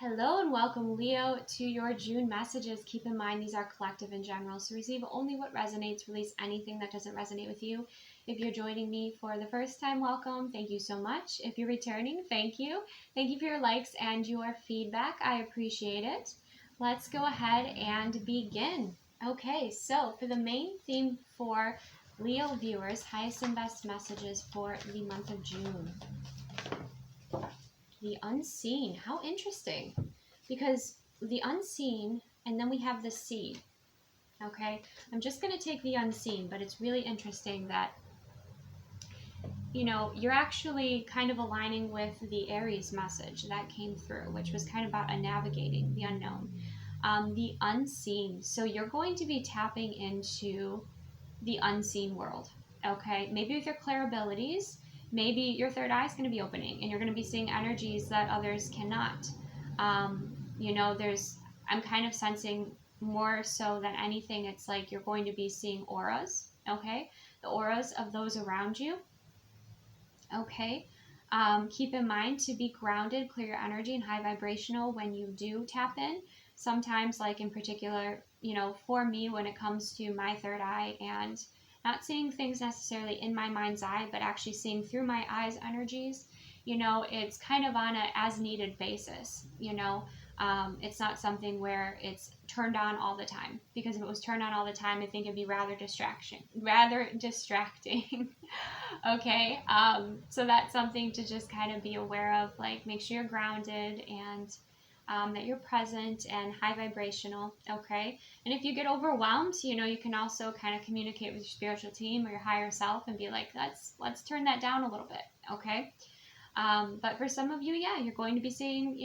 Hello and welcome, Leo, to your June messages. Keep in mind these are collective in general, so receive only what resonates, release anything that doesn't resonate with you. If you're joining me for the first time, welcome. Thank you so much. If you're returning, thank you. Thank you for your likes and your feedback. I appreciate it. Let's go ahead and begin. Okay, so for the main theme for Leo viewers, highest and best messages for the month of June. The unseen. How interesting. Because the unseen, and then we have the seed. Okay? I'm just going to take the unseen, but it's really interesting that, you're actually kind of aligning with the Aries message that came through, which was kind of about navigating the unknown. The unseen. So you're going to be tapping into the unseen world. Okay? Maybe with your clair abilities, maybe your third eye is going to be opening and you're going to be seeing energies that others cannot. I'm kind of sensing more so than anything, it's like you're going to be seeing auras, okay? The auras of those around you, okay? Keep in mind to be grounded, clear your energy, and high vibrational when you do tap in. Sometimes, like in particular, for me, when it comes to my third eye and not seeing things necessarily in my mind's eye, but actually seeing through my eyes energies, it's kind of on a as needed basis, it's not something where it's turned on all the time, because if it was turned on all the time, I think it'd be rather distracting. Okay. So that's something to just kind of be aware of, like make sure you're grounded and that you're present and high vibrational, okay? And if you get overwhelmed, you can also kind of communicate with your spiritual team or your higher self and be like, let's turn that down a little bit, okay? But for some of you, yeah, you're going to be seeing,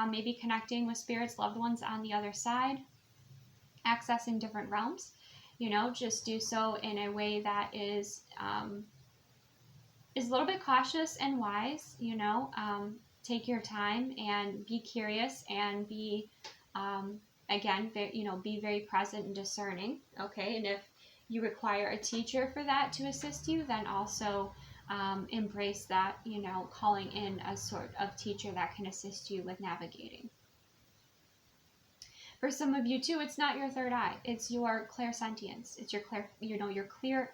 maybe connecting with spirits, loved ones on the other side, accessing different realms, just do so in a way that is a little bit cautious and wise, take your time and be curious and be, again, be very present and discerning, okay? And if you require a teacher for that to assist you, then also embrace that, calling in a sort of teacher that can assist you with navigating. For some of you too, it's not your third eye, it's your clairsentience, it's your clear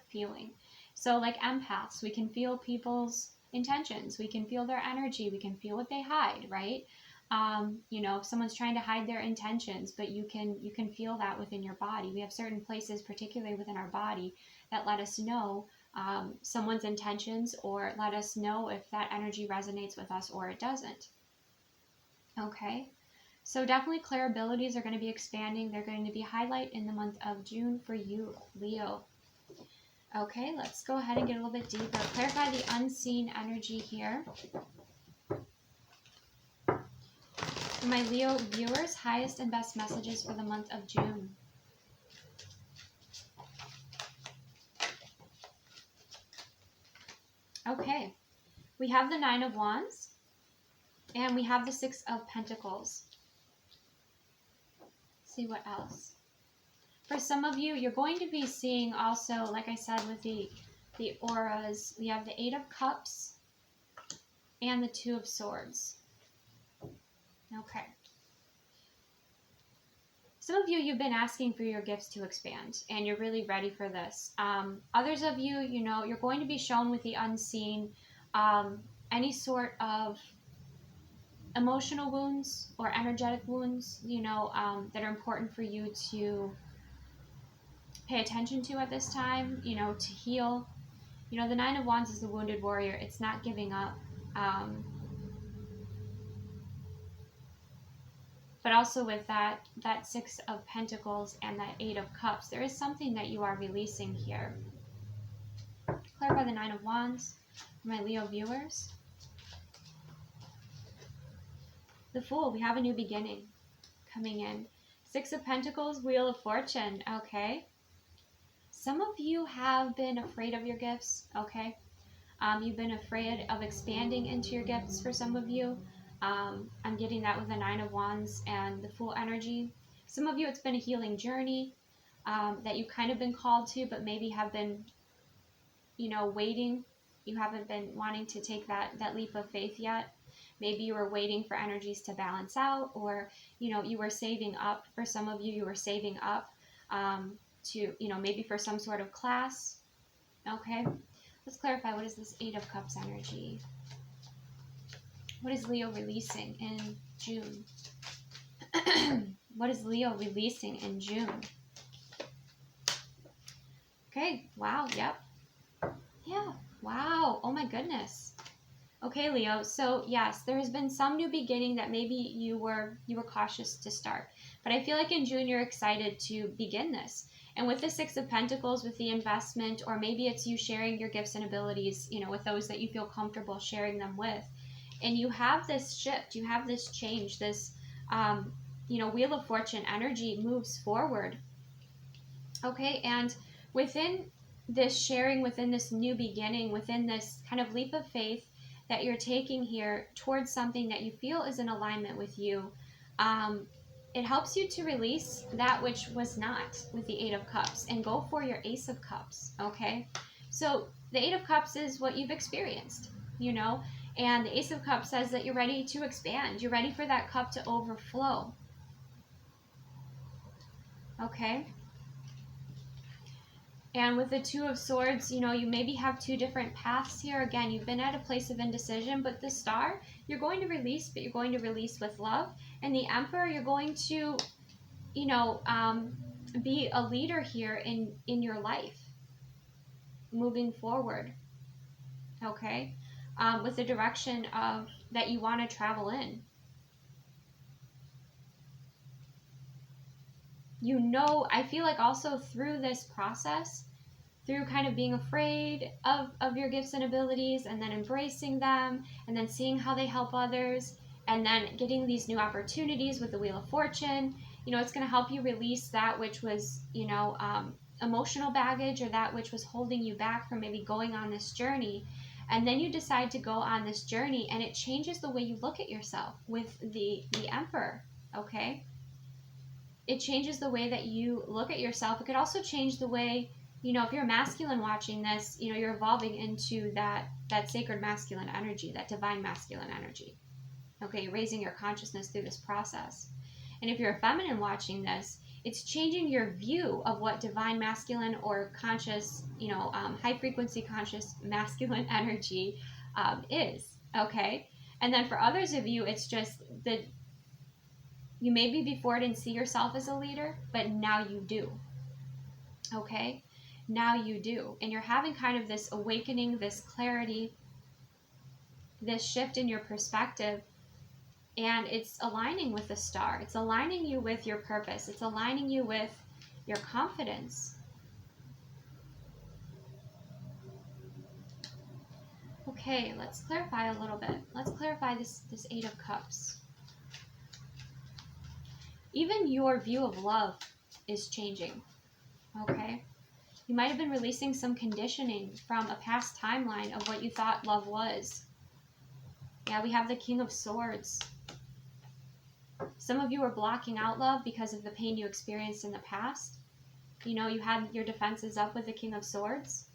feeling. So like empaths, we can feel people's intentions, we can feel their energy, we can feel what they hide, right? If someone's trying to hide their intentions, but you can feel that within your body. We have certain places, particularly within our body, that let us know someone's intentions, or let us know if that energy resonates with us or it doesn't. Okay, so definitely clair abilities are going to be expanding. They're going to be highlight in the month of June for you, Leo. Okay, let's go ahead and get a little bit deeper. Clarify the unseen energy here. For my Leo viewers, highest and best messages for the month of June. Okay, we have the Nine of Wands and we have the Six of Pentacles. Let's see what else. For some of you, you're going to be seeing also, like I said, with the auras, we have the Eight of Cups and the Two of Swords. Okay. Some of you, you've been asking for your gifts to expand, and you're really ready for this. Others of you, you're going to be shown with the unseen any sort of emotional wounds or energetic wounds, that are important for you to pay attention to at this time, to heal. The Nine of Wands is the wounded warrior. It's not giving up. But also with that Six of Pentacles and that Eight of Cups, there is something that you are releasing here. Clarify the Nine of Wands for my Leo viewers. The Fool, we have a new beginning coming in. Six of Pentacles, Wheel of Fortune, okay. Some of you have been afraid of your gifts, okay. You've been afraid of expanding into your gifts for some of you. I'm getting that with the Nine of Wands and the Fool energy. Some of you, it's been a healing journey that you've kind of been called to, but maybe have been, waiting. You haven't been wanting to take that leap of faith yet. Maybe you were waiting for energies to balance out, or, you were saving up. For some of you, you were saving up to, maybe for some sort of class. Okay, let's clarify. What is this Eight of Cups energy? What is Leo releasing in June? What is Leo releasing in June? Okay, wow, yep. Yeah, wow, oh my goodness. Okay, Leo, so yes, there has been some new beginning that maybe you were cautious to start. But I feel like in June you're excited to begin this. And with the Six of Pentacles, with the investment, or maybe it's you sharing your gifts and abilities, with those that you feel comfortable sharing them with. And you have this shift, you have this change, this, Wheel of Fortune energy moves forward. Okay, and within this sharing, within this new beginning, within this kind of leap of faith that you're taking here towards something that you feel is in alignment with you, it helps you to release that which was not, with the Eight of Cups, and go for your Ace of Cups. Okay, so the Eight of Cups is what you've experienced, and the Ace of Cups says that you're ready to expand. You're ready for that cup to overflow. Okay. And with the Two of Swords, you maybe have two different paths here. Again, you've been at a place of indecision, but the Star, you're going to release, but you're going to release with love. And the Emperor, you're going to, be a leader here in your life, moving forward. Okay, with the direction of that you want to travel in. I feel like also through this process, through kind of being afraid of your gifts and abilities, and then embracing them, and then seeing how they help others, and then getting these new opportunities with the Wheel of Fortune, it's going to help you release that which was, emotional baggage, or that which was holding you back from maybe going on this journey. And then you decide to go on this journey, and it changes the way you look at yourself with the Emperor. Okay, it changes the way that you look at yourself. It could also change the way, if you're a masculine watching this, you're evolving into that sacred masculine energy, that divine masculine energy. Okay, you're raising your consciousness through this process. And if you're a feminine watching this, it's changing your view of what divine masculine or conscious, high frequency conscious masculine energy is. Okay, and then for others of you, it's just that you maybe before didn't see yourself as a leader, but now you do. Okay, now you do. And you're having kind of this awakening, this clarity, this shift in your perspective. And it's aligning with the Star. It's aligning you with your purpose. It's aligning you with your confidence. Okay, let's clarify a little bit. Let's clarify this Eight of Cups. Even your view of love is changing. Okay? You might have been releasing some conditioning from a past timeline of what you thought love was. Yeah, we have the King of Swords. Some of you are blocking out love because of the pain you experienced in the past. You had your defenses up with the King of Swords.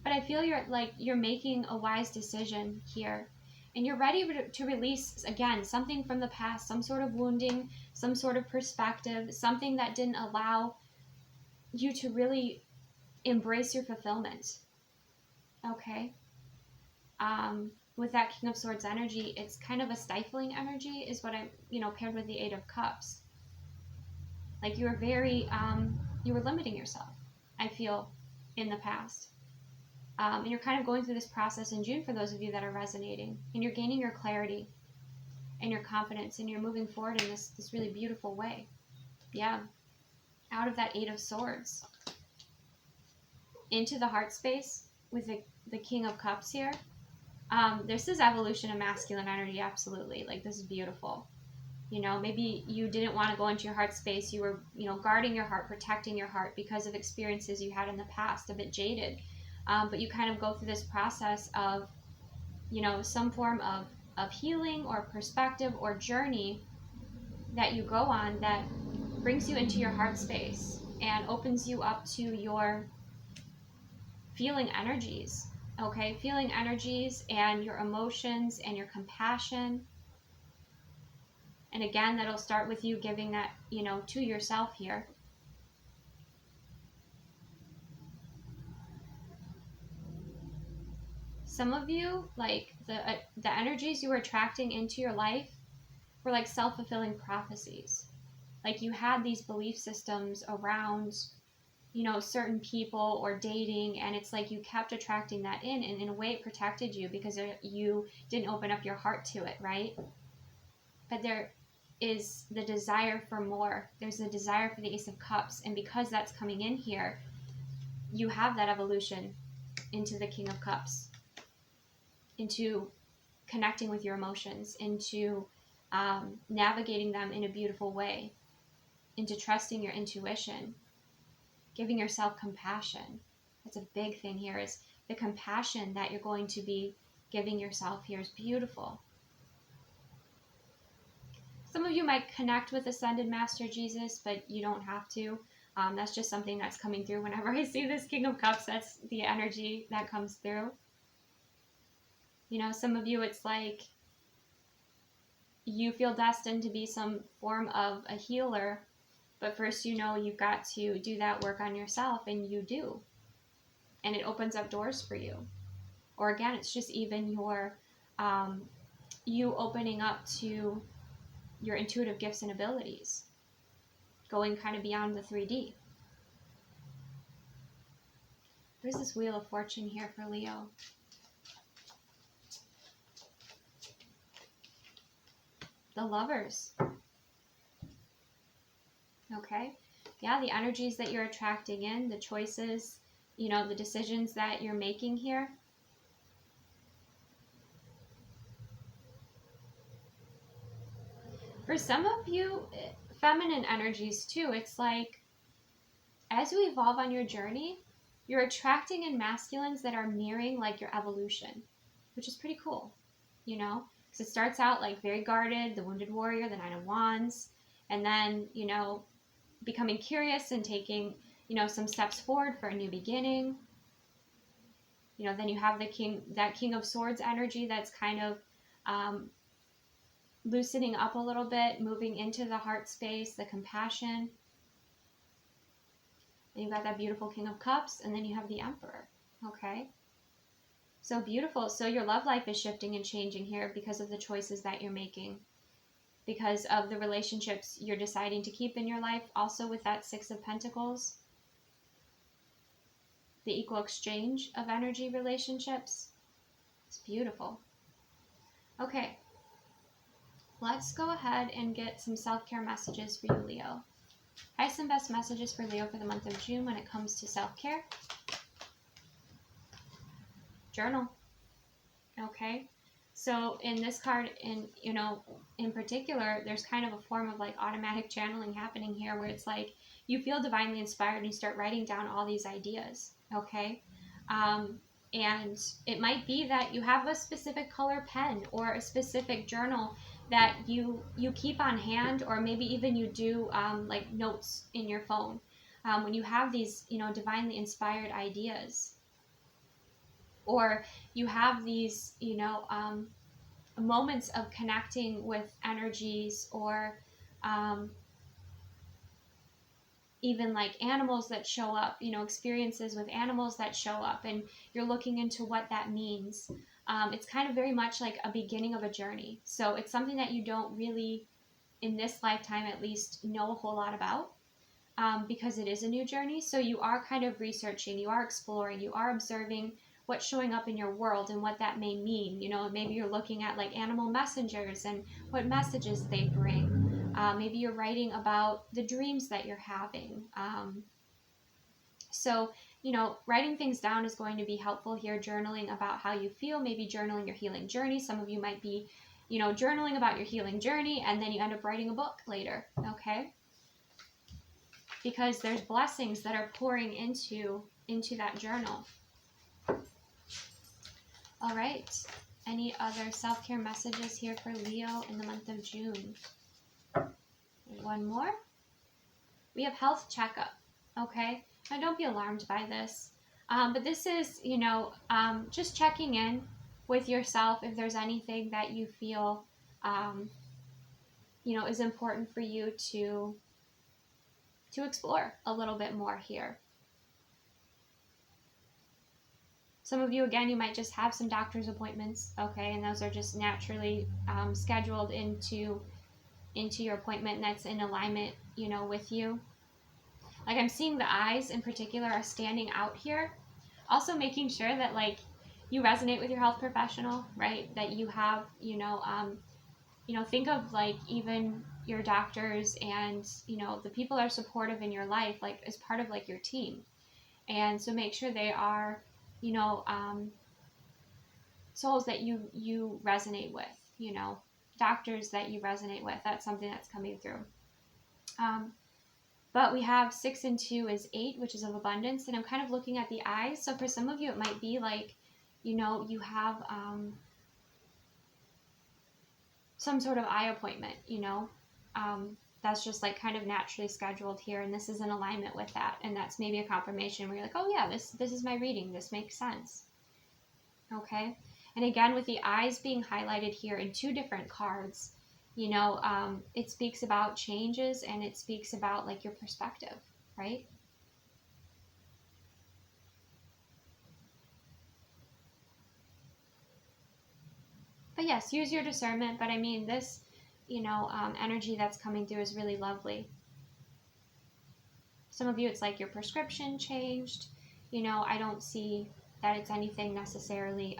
But I feel you're making a wise decision here. And you're ready to release, again, something from the past, some sort of wounding, some sort of perspective, something that didn't allow you to really embrace your fulfillment. Okay? With that King of Swords energy, it's kind of a stifling energy is what I'm, paired with the Eight of Cups. Like you were very, you were limiting yourself, I feel, in the past. And you're kind of going through this process in June for those of you that are resonating. And you're gaining your clarity and your confidence, and you're moving forward in this really beautiful way. Yeah. Out of that Eight of Swords. Into the heart space with the King of Cups here. This is evolution of masculine energy, absolutely. Like, this is beautiful. Maybe you didn't want to go into your heart space. You were, guarding your heart, protecting your heart because of experiences you had in the past, a bit jaded. But you kind of go through this process of, some form of healing or perspective or journey that you go on that brings you into your heart space. and opens you up to your feeling energies, okay? Feeling energies and your emotions and your compassion. And again, that'll start with you giving that, you know, to yourself here. Some of you, like the energies you were attracting into your life were like self-fulfilling prophecies. Like you had these belief systems around, you know, certain people or dating, and it's like you kept attracting that in, and in a way it protected you because you didn't open up your heart to it, right? But there is the desire for more. There's the desire for the Ace of Cups, and because that's coming in here, you have that evolution into the King of Cups, into connecting with your emotions, into navigating them in a beautiful way, into trusting your intuition, giving yourself compassion. That's a big thing here, is the compassion that you're going to be giving yourself here is beautiful. Some of you might connect with Ascended Master Jesus, but you don't have to. That's just something that's coming through whenever I see this King of Cups. That's the energy that comes through. You know, some of you, it's like you feel destined to be some form of a healer, but first, you know, you've got to do that work on yourself, and you do. And it opens up doors for you. Or again, it's just even your, you opening up to your intuitive gifts and abilities, going kind of beyond the 3D. There's this Wheel of Fortune here for Leo. The Lovers. Okay. Yeah, the energies that you're attracting in, the choices, you know, the decisions that you're making here. For some of you, feminine energies too, it's like as you evolve on your journey, you're attracting in masculines that are mirroring like your evolution, which is pretty cool, you know, because it starts out like very guarded, the Wounded Warrior, the Nine of Wands, and then, you know, becoming curious and taking, you know, some steps forward for a new beginning. You know, then you have the King, that King of Swords energy that's kind of loosening up a little bit, moving into the heart space, the compassion. And you've got that beautiful King of Cups, and then you have the Emperor, okay? So beautiful. So your love life is shifting and changing here because of the choices that you're making, because of the relationships you're deciding to keep in your life, also with that Six of Pentacles, the equal exchange of energy relationships. It's beautiful. Okay, let's go ahead and get some self-care messages for you, Leo. Highest and best messages for Leo for the month of June when it comes to self-care. Journal. Okay, so in this card, you know, in particular, there's kind of a form of like automatic channeling happening here, where it's like you feel divinely inspired and you start writing down all these ideas. Okay, and it might be that you have a specific color pen or a specific journal that you keep on hand, or maybe even you do like notes in your phone when you have these, you know, divinely inspired ideas, or you have these, you know, moments of connecting with energies, or even like animals that show up, you know, experiences with animals that show up, and you're looking into what that means. It's kind of very much like a beginning of a journey. So it's something that you don't really, in this lifetime at least, know a whole lot about, because it is a new journey. So you are kind of researching, you are exploring, you are observing what's showing up in your world and what that may mean. You know, maybe you're looking at like animal messengers and what messages they bring. Maybe you're writing about the dreams that you're having. So, you know, writing things down is going to be helpful here. Journaling about how you feel, maybe journaling your healing journey. Some of you might be, you know, journaling about your healing journey, and then you end up writing a book later, okay? Because there's blessings that are pouring into that journal. All right. Any other self-care messages here for Leo in the month of June? One more. We have health checkup. okay? Now don't be alarmed by this. But this is, just checking in with yourself if there's anything that you feel, is important for you to explore a little bit more here. Some of you, again, you might just have some doctor's appointments, okay? And those are just naturally scheduled into your appointment, and that's in alignment, with you. Like, I'm seeing the eyes in particular are standing out here. Also making sure that, like, you resonate with your health professional, right? That you have, think of, like, even your doctors and, the people that are supportive in your life, like, as part of, like, your team. And so make sure they are, souls that you resonate with, doctors that you resonate with. That's something that's coming through. But we have 6 and 2 is 8, which is of abundance. And I'm kind of looking at the eyes. So for some of you, it might be like, you have some sort of eye appointment, that's just like kind of naturally scheduled here. And this is in alignment with that. And that's maybe a confirmation where you're like, oh yeah, this is my reading. This makes sense. Okay. And again, with the eyes being highlighted here in 2 different cards, it speaks about changes, and it speaks about, like, your perspective, right? But yes, use your discernment. But I mean, this, energy that's coming through is really lovely. Some of you, it's like your prescription changed. I don't see that it's anything necessarily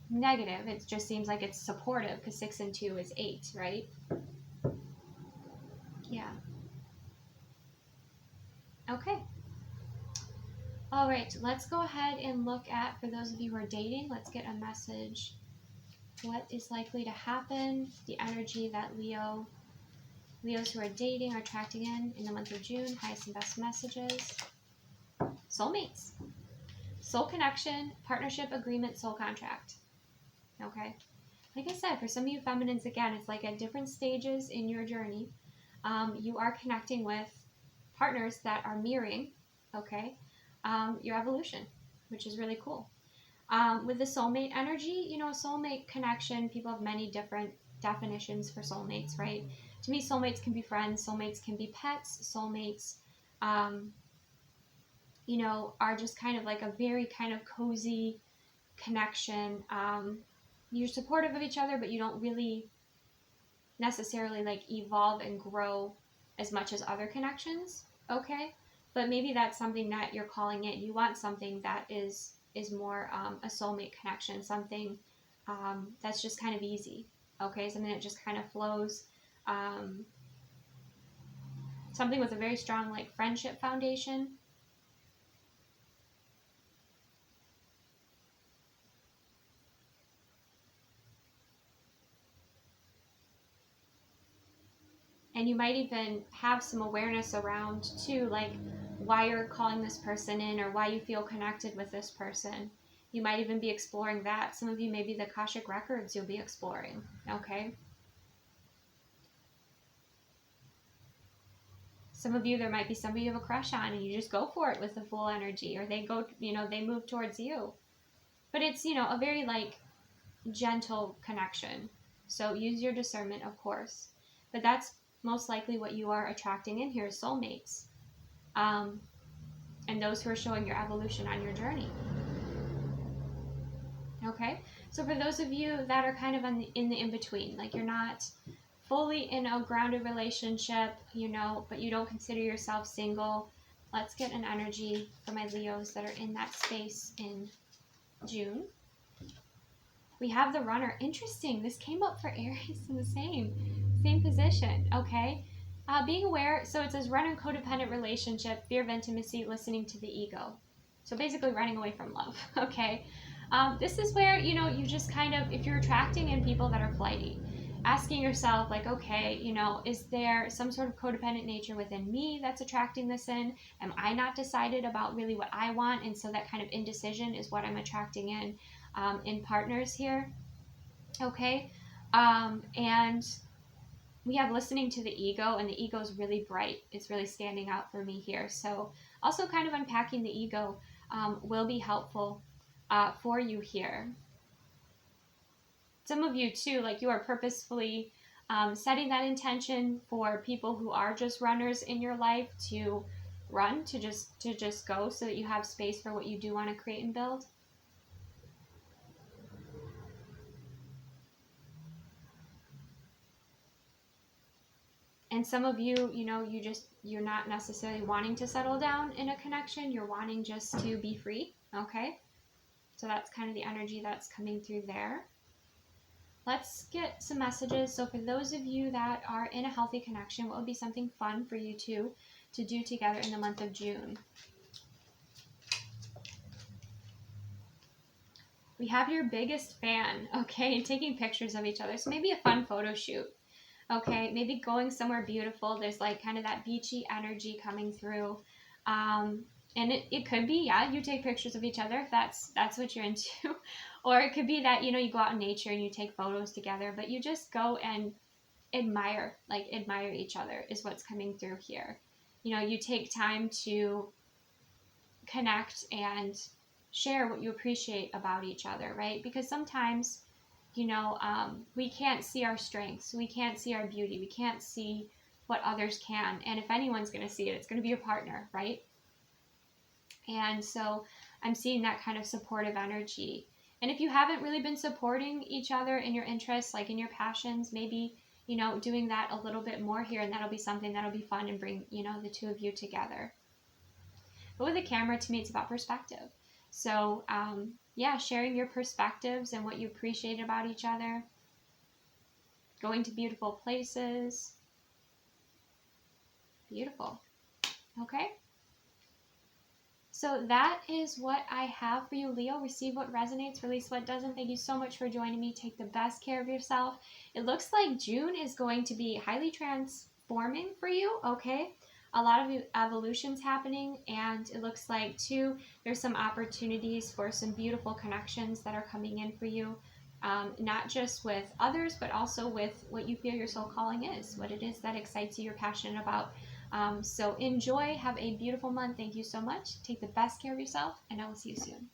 negative. It just seems like it's supportive, because 6 and 2 is 8, right? Yeah. Okay. All right, let's go ahead and look at, for those of you who are dating, let's get a message. What is likely to happen? The energy that Leos who are dating are attracting in the month of June. Highest and best messages. Soulmates. Soul connection, partnership, agreement, soul contract. Okay. Like I said, for some of you feminines, again, it's like at different stages in your journey, you are connecting with partners that are mirroring, okay, your evolution, which is really cool. With the soulmate energy, a soulmate connection, people have many different definitions for soulmates, right? To me, soulmates can be friends, soulmates can be pets, soulmates, are just kind of like a very kind of cozy connection. You're supportive of each other, but you don't really necessarily like evolve and grow as much as other connections, okay? But maybe that's something that you're calling it. You want something that is more a soulmate connection, something that's just kind of easy, okay? Something that just kind of flows, something with a very strong like friendship foundation. And you might even have some awareness around too, like why you're calling this person in, or why you feel connected with this person. You might even be exploring that. Some of you, maybe the Akashic records you'll be exploring, okay? Some of you, there might be somebody you have a crush on, and you just go for it with the full energy, or they go, they move towards you. But it's, a very like gentle connection. So use your discernment, of course. But that's most likely what you are attracting in here, soulmates. And those who are showing your evolution on your journey. Okay? So for those of you that are kind of in the in-between, like you're not fully in a grounded relationship, but you don't consider yourself single, let's get an energy for my Leos that are in that space in June. We have the Runner. Interesting. This came up for Aries in the same position. Okay. Being aware. So it says Runner, codependent relationship, fear of intimacy, listening to the ego. So basically running away from love. Okay. This is where, you just kind of, if you're attracting in people that are flighty, asking yourself like, okay, is there some sort of codependent nature within me that's attracting this in? Am I not decided about really what I want? And so that kind of indecision is what I'm attracting in partners here. Okay. And we have listening to the ego, and the ego is really bright. It's really standing out for me here. So also kind of unpacking the ego will be helpful for you here. Some of you too, like you are purposefully setting that intention for people who are just runners in your life to run, to just go, so that you have space for what you do want to create and build. And some of you, you know, you're not necessarily wanting to settle down in a connection. You're wanting just to be free. Okay. So that's kind of the energy that's coming through there. Let's get some messages. So for those of you that are in a healthy connection, what would be something fun for you two to do together in the month of June? We have your biggest fan, okay, and taking pictures of each other. So maybe a fun photo shoot. Okay, maybe going somewhere beautiful. There's like kind of that beachy energy coming through. And it could be, yeah, you take pictures of each other if that's what you're into. Or it could be that, you know, you go out in nature and you take photos together, but you just go and admire each other is what's coming through here. You know, you take time to connect and share what you appreciate about each other, right? Because sometimes, you know, we can't see our strengths, we can't see our beauty, we can't see what others can. And if anyone's going to see it, it's going to be your partner, right? And so I'm seeing that kind of supportive energy. And if you haven't really been supporting each other in your interests, like in your passions, maybe, you know, doing that a little bit more here, and that'll be something that'll be fun and bring, you know, the two of you together. But with a camera, to me, it's about perspective. So, yeah, sharing your perspectives and what you appreciate about each other, going to beautiful places. Beautiful. Okay. So that is what I have for you, Leo. Receive what resonates, release what doesn't. Thank you so much for joining me. Take the best care of yourself. It looks like June is going to be highly transforming for you, okay? A lot of evolutions happening, and it looks like, too, there's some opportunities for some beautiful connections that are coming in for you, not just with others, but also with what you feel your soul calling is, what it is that excites you, you're passionate about. So enjoy, have a beautiful month. Thank you so much. Take the best care of yourself, and I will see you soon.